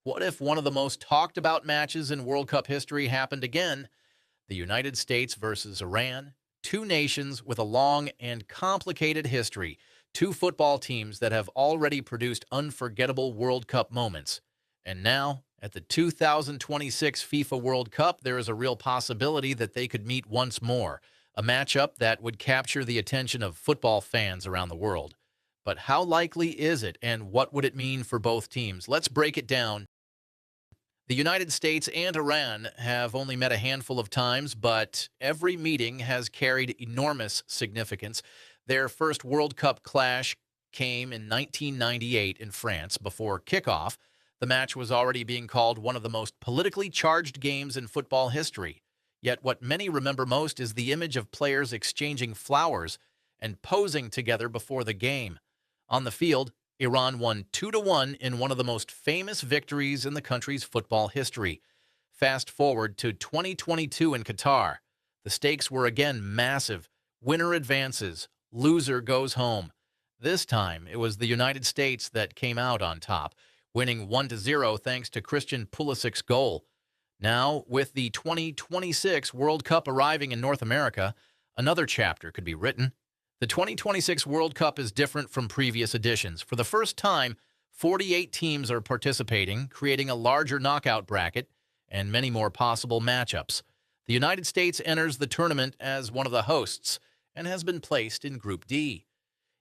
What if one of the most talked about matches in World Cup history happened again? The United States versus Iran, two nations with a long and complicated history, two football teams that have already produced unforgettable World Cup moments. And now, at the 2026 FIFA World Cup, there is a real possibility that they could meet once more, a matchup that would capture the attention of football fans around the world. But how likely is it, and what would it mean for both teams? Let's break it down. The United States and Iran have only met a handful of times, but every meeting has carried enormous significance. Their first World Cup clash came in 1998 in France. Before kickoff, the match was already being called one of the most politically charged games in football history. Yet what many remember most is the image of players exchanging flowers and posing together before the game. On the field, Iran won 2-1 in one of the most famous victories in the country's football history. Fast forward to 2022 in Qatar. The stakes were again massive. Winner advances, loser goes home. This time, it was the United States that came out on top, winning 1-0 thanks to Christian Pulisic's goal. Now, with the 2026 World Cup arriving in North America, another chapter could be written. The 2026 World Cup is different from previous editions. For the first time, 48 teams are participating, creating a larger knockout bracket and many more possible matchups. The United States enters the tournament as one of the hosts and has been placed in Group D.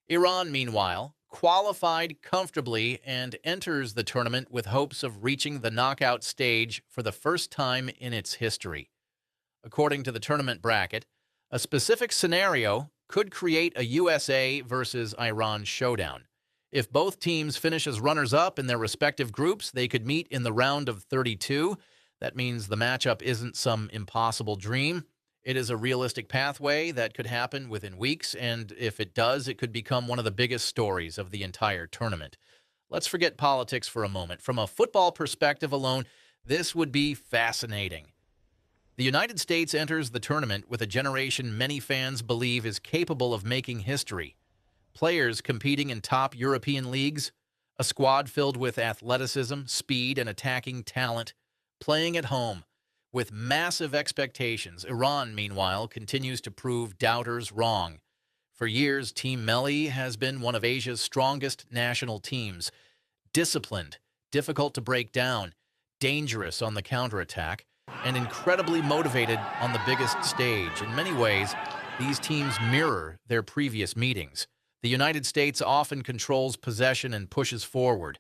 Iran, meanwhile, qualified comfortably and enters the tournament with hopes of reaching the knockout stage for the first time in its history. According to the tournament bracket, a specific scenario could create a USA versus Iran showdown. If both teams finish as runners-up in their respective groups, they could meet in the round of 32. That means the matchup isn't some impossible dream. It is a realistic pathway that could happen within weeks, and if it does, it could become one of the biggest stories of the entire tournament. Let's forget politics for a moment. From a football perspective alone, this would be fascinating. The United States enters the tournament with a generation many fans believe is capable of making history. Players competing in top European leagues, a squad filled with athleticism, speed, and attacking talent, playing at home with massive expectations. Iran, meanwhile, continues to prove doubters wrong. For years, Team Melli has been one of Asia's strongest national teams. Disciplined, difficult to break down, dangerous on the counterattack, and incredibly motivated on the biggest stage. In many ways, these teams mirror their previous meetings. The United States often controls possession and pushes forward.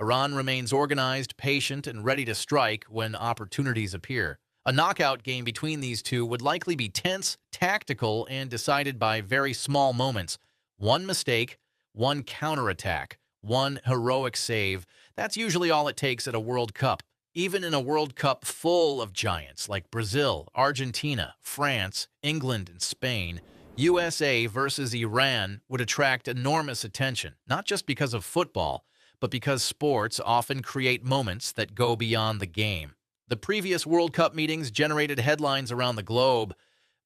Iran remains organized, patient, and ready to strike when opportunities appear. A knockout game between these two would likely be tense, tactical, and decided by very small moments. One mistake, one counterattack, one heroic save. That's usually all it takes at a World Cup. Even in a World Cup full of giants like Brazil, Argentina, France, England, and Spain, USA versus Iran would attract enormous attention, not just because of football, but because sports often create moments that go beyond the game. The previous World Cup meetings generated headlines around the globe.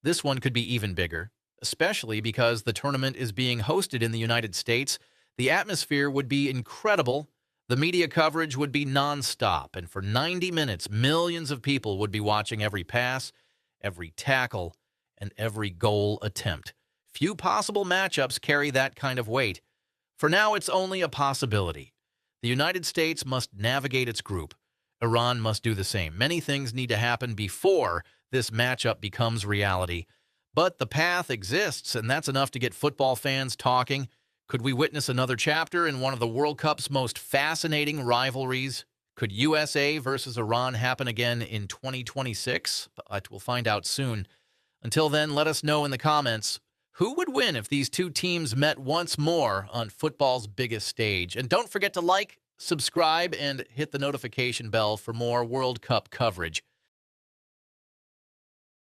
This one could be even bigger, especially because the tournament is being hosted in the United States. The atmosphere would be incredible. The media coverage would be nonstop, and for 90 minutes, millions of people would be watching every pass, every tackle, and every goal attempt. Few possible matchups carry that kind of weight. For now, it's only a possibility. The United States must navigate its group. Iran must do the same. Many things need to happen before this matchup becomes reality. But the path exists, and that's enough to get football fans talking. Could we witness another chapter in one of the World Cup's most fascinating rivalries? Could USA versus Iran happen again in 2026? But we'll find out soon. Until then, let us know in the comments, who would win if these two teams met once more on football's biggest stage? And don't forget to like, subscribe, and hit the notification bell for more World Cup coverage.